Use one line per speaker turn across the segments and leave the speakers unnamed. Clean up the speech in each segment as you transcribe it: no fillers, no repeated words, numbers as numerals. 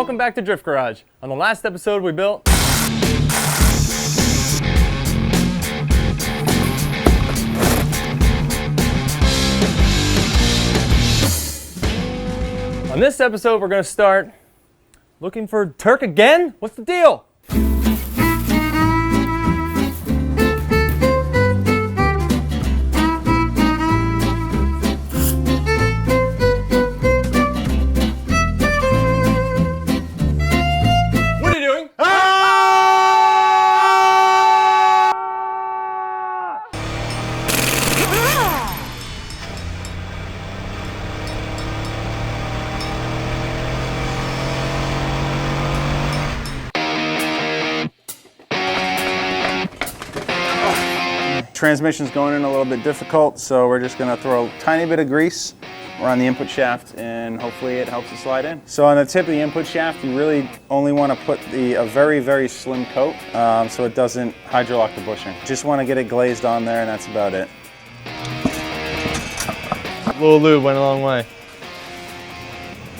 welcome back to Drift Garage. On the last episode we built on this episode we're going to start looking for Tuerck again? What's the deal?
Transmission's going in a little bit difficult, so we're just going to throw a tiny bit of grease around the input shaft and hopefully it helps it slide in. So on the tip of the input shaft, you really only want to put a very, very slim coat so it doesn't hydrolock the bushing. Just want to get it glazed on there and that's about it.
A little lube went a long way.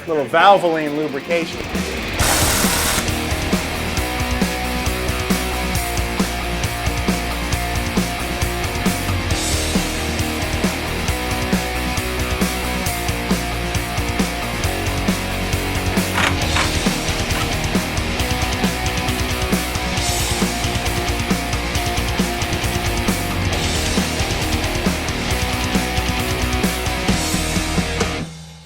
A little Valvoline lubrication.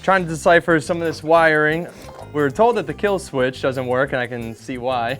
Trying to decipher some of this wiring. We were told that the kill switch doesn't work, and I can see why.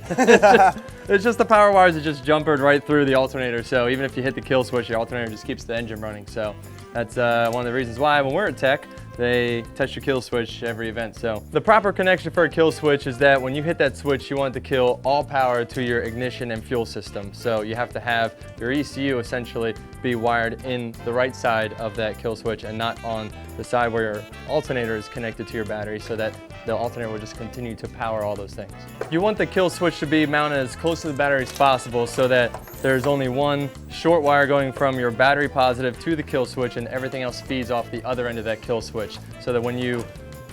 It's just the power wires that just jumpered right through the alternator, so even if you hit the kill switch, the alternator just keeps the engine running. So that's one of the reasons why when we're at Tech, they test your kill switch every event. So the proper connection for a kill switch is that when you hit that switch, you want it to kill all power to your ignition and fuel system. So you have to have your ECU essentially be wired in the right side of that kill switch and not on the side where your alternator is connected to your battery, so that the alternator will just continue to power all those things. You want the kill switch to be mounted as close to the battery as possible so that there's only one short wire going from your battery positive to the kill switch and everything else feeds off the other end of that kill switch. So that when you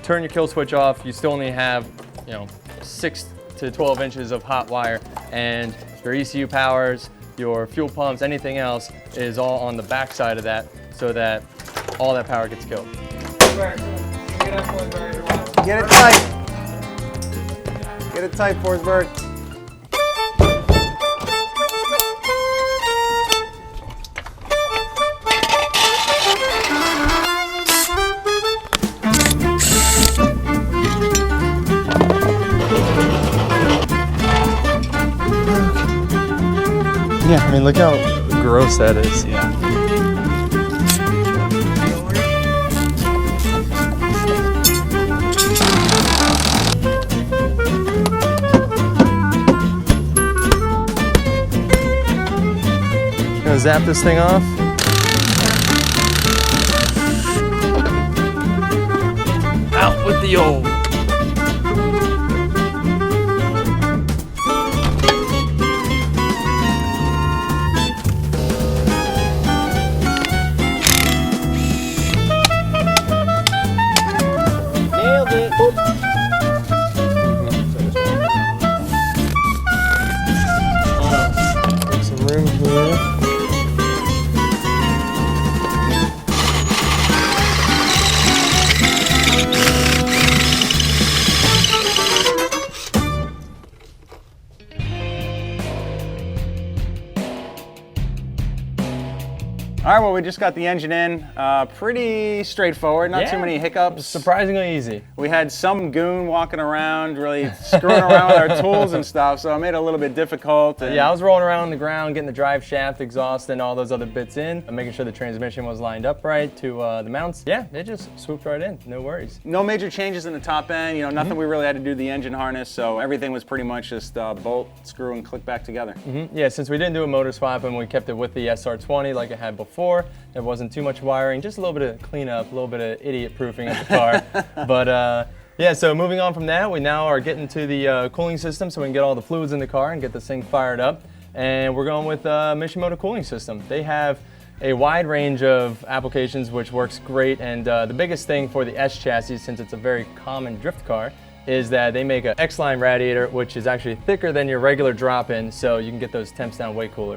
turn your kill switch off, you still only have 6 to 12 inches of hot wire, and your ECU powers, your fuel pumps, anything else is all on the back side of that, so that all that power gets killed.
Get it tight. Get it tight, Forsberg.
Yeah, I mean, look how gross that is.
Yeah.
Gonna zap this thing off. Out with the old. Nailed it. Make some room here.
All right, well, we just got the engine in. Pretty straightforward, not too many hiccups.
Surprisingly easy.
We had some goon walking around, really screwing around with our tools and stuff, so it made it a little bit difficult.
Yeah, I was rolling around on the ground, getting the drive shaft, exhaust, and all those other bits in, and making sure the transmission was lined up right to the mounts. Yeah, it just swooped right in, no worries.
No major changes in the top end, nothing we really had to do to the engine harness, so everything was pretty much just bolt, screw, and click back together.
Yeah, since we didn't do a motor swap and we kept it with the SR20 like I had before, there wasn't too much wiring, just a little bit of cleanup, a little bit of idiot proofing of the car. But yeah, so moving on from that, we now are getting to the cooling system so we can get all the fluids in the car and get this thing fired up. And we're going with Mishimoto cooling system. They have a wide range of applications which works great, and the biggest thing for the S chassis, since it's a very common drift car, is that they make an X-line radiator, which is actually thicker than your regular drop-in, so you can get those temps down way cooler.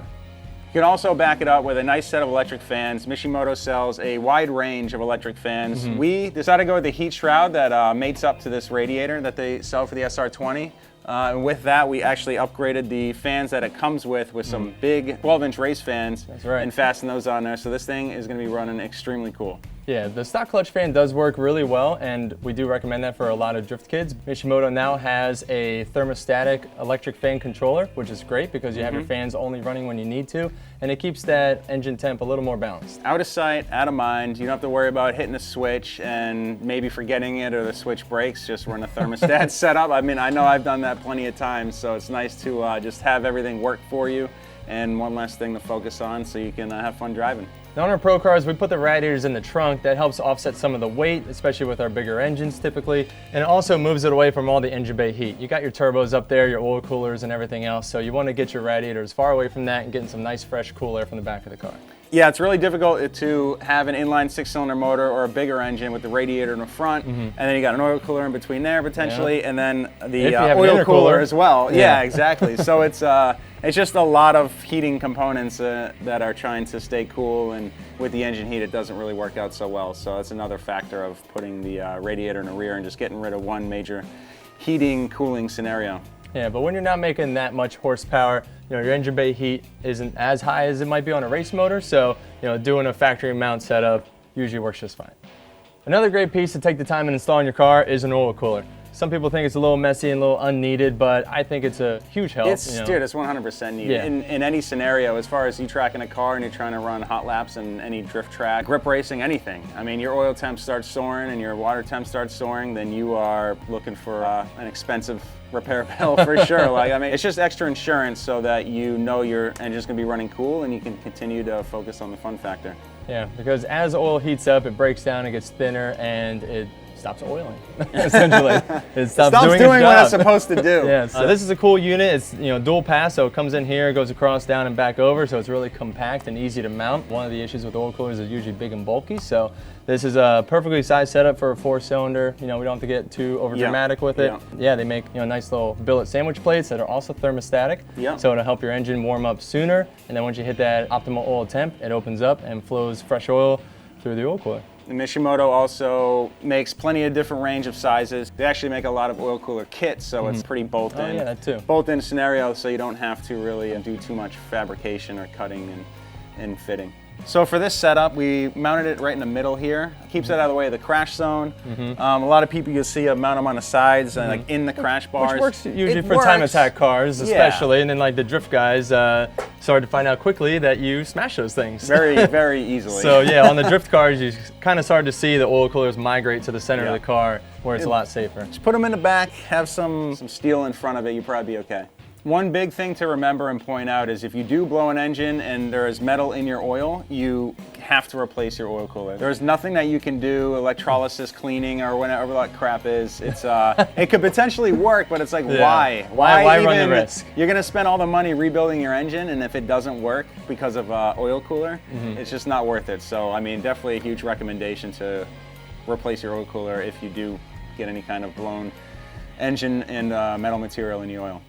You can also back it up with a nice set of electric fans. Mishimoto sells a wide range of electric fans. We decided to go with the heat shroud that mates up to this radiator that they sell for the SR20. And with that, we actually upgraded the fans that it comes with some big 12-inch race fans.
That's right.
And fastened those on there. So this thing is going to be running extremely cool.
Yeah, the stock clutch fan does work really well, and we do recommend that for a lot of drift kids. Mishimoto now has a thermostatic electric fan controller, which is great because you have your fans only running when you need to, and it keeps that engine temp a little more balanced.
Out of sight, out of mind. You don't have to worry about hitting a switch and maybe forgetting it or the switch breaks. Just run a thermostat setup. I mean, I know I've done that plenty of times, so it's nice to just have everything work for you and one less thing to focus on so you can have fun driving.
Now on our Pro cars, we put the radiators in the trunk. That helps offset some of the weight, especially with our bigger engines typically. And it also moves it away from all the engine bay heat. You got your turbos up there, your oil coolers and everything else. So you want to get your radiators far away from that and getting some nice fresh cool air from the back of the car.
Yeah, it's really difficult to have an inline 6-cylinder motor or a bigger engine with the radiator in the front, and then you got an oil cooler in between there potentially, and then the oil cooler as well. Yeah, exactly. So it's just a lot of heating components that are trying to stay cool, and with the engine heat, it doesn't really work out so well. So that's another factor of putting the radiator in the rear and just getting rid of one major heating, cooling scenario.
Yeah, but when you're not making that much horsepower, your engine bay heat isn't as high as it might be on a race motor, so doing a factory mount setup usually works just fine. Another great piece to take the time and install in your car is an oil cooler. Some people think it's a little messy and a little unneeded, but I think it's a huge help.
Dude, it's 100% needed.
Yeah.
In any scenario, as far as you tracking a car and you're trying to run hot laps in any drift track, grip racing, anything. I mean, your oil temp starts soaring and your water temp starts soaring, then you are looking for an expensive repair bill for sure. It's just extra insurance so that you know your engine's gonna be running cool and you can continue to focus on the fun factor.
Yeah, because as oil heats up, it breaks down, it gets thinner, and it stops oiling, essentially. It stops doing
what it's supposed to do.
Yeah, so this is a cool unit. It's dual pass, so it comes in here, goes across, down, and back over, so it's really compact and easy to mount. One of the issues with oil coolers is usually big and bulky, so this is a perfectly sized setup for a 4-cylinder. We don't have to get too over dramatic with it. Yeah, they make nice little billet sandwich plates that are also thermostatic, so it'll help your engine warm up sooner, and then once you hit that optimal oil temp, it opens up and flows fresh oil through the oil cooler.
Mishimoto also makes plenty of different range of sizes. They actually make a lot of oil cooler kits, so it's pretty bolt-in.
Oh, yeah, that too.
Bolt-in scenario, so you don't have to really do too much fabrication or cutting and fitting. So for this setup, we mounted it right in the middle here. Keeps it out of the way of the crash zone. A lot of people you'll see mount them on the sides and in the crash bars.
Which works usually for time attack cars, especially, and then the drift guys started to find out quickly that you smash those things.
Very, very easily.
So yeah, on the drift cars, you kind of started to see the oil coolers migrate to the center of the car where it's a lot safer.
Just put them in the back, have some steel in front of it, you'll probably be okay. One big thing to remember and point out is if you do blow an engine and there is metal in your oil, you have to replace your oil cooler. There's nothing that you can do, electrolysis cleaning or whatever that crap is. It's it could potentially work, but it's like why
run the risk?
You're gonna spend all the money rebuilding your engine, and if it doesn't work because of oil cooler, it's just not worth it. So I mean, definitely a huge recommendation to replace your oil cooler if you do get any kind of blown engine and metal material in the oil.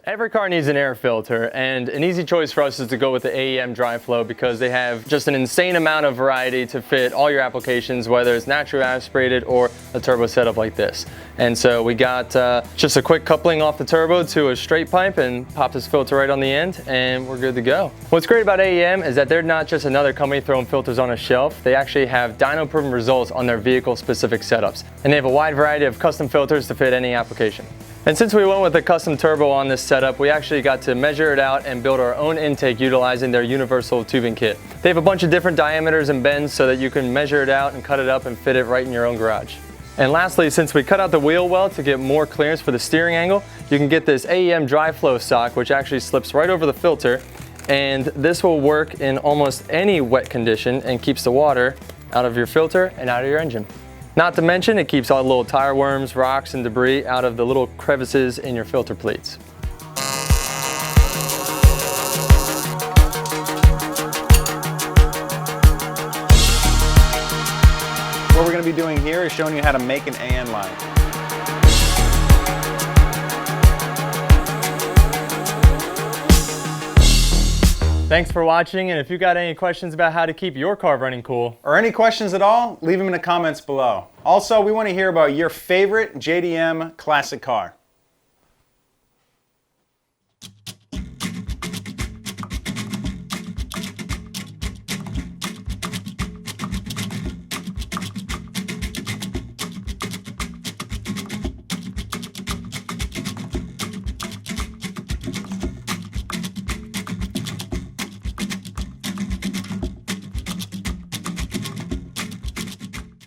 Every car needs an air filter, and an easy choice for us is to go with the AEM dry flow because they have just an insane amount of variety to fit all your applications, whether it's naturally aspirated or a turbo setup like this. And so we got just a quick coupling off the turbo to a straight pipe and pop this filter right on the end, and we're good to go. What's great about AEM is that they're not just another company throwing filters on a shelf. They actually have dyno-proven results on their vehicle-specific setups, and they have a wide variety of custom filters to fit any application. And since we went with a custom turbo on this setup, we actually got to measure it out and build our own intake utilizing their universal tubing kit. They have a bunch of different diameters and bends so that you can measure it out and cut it up and fit it right in your own garage. And lastly, since we cut out the wheel well to get more clearance for the steering angle, you can get this AEM dry flow sock, which actually slips right over the filter. And this will work in almost any wet condition and keeps the water out of your filter and out of your engine. Not to mention, it keeps all the little tire worms, rocks, and debris out of the little crevices in your filter pleats.
What we're going to be doing here is showing you how to make an AN line.
Thanks for watching, and if you got any questions about how to keep your car running cool,
or any questions at all, leave them in the comments below. Also, we want to hear about your favorite JDM classic car.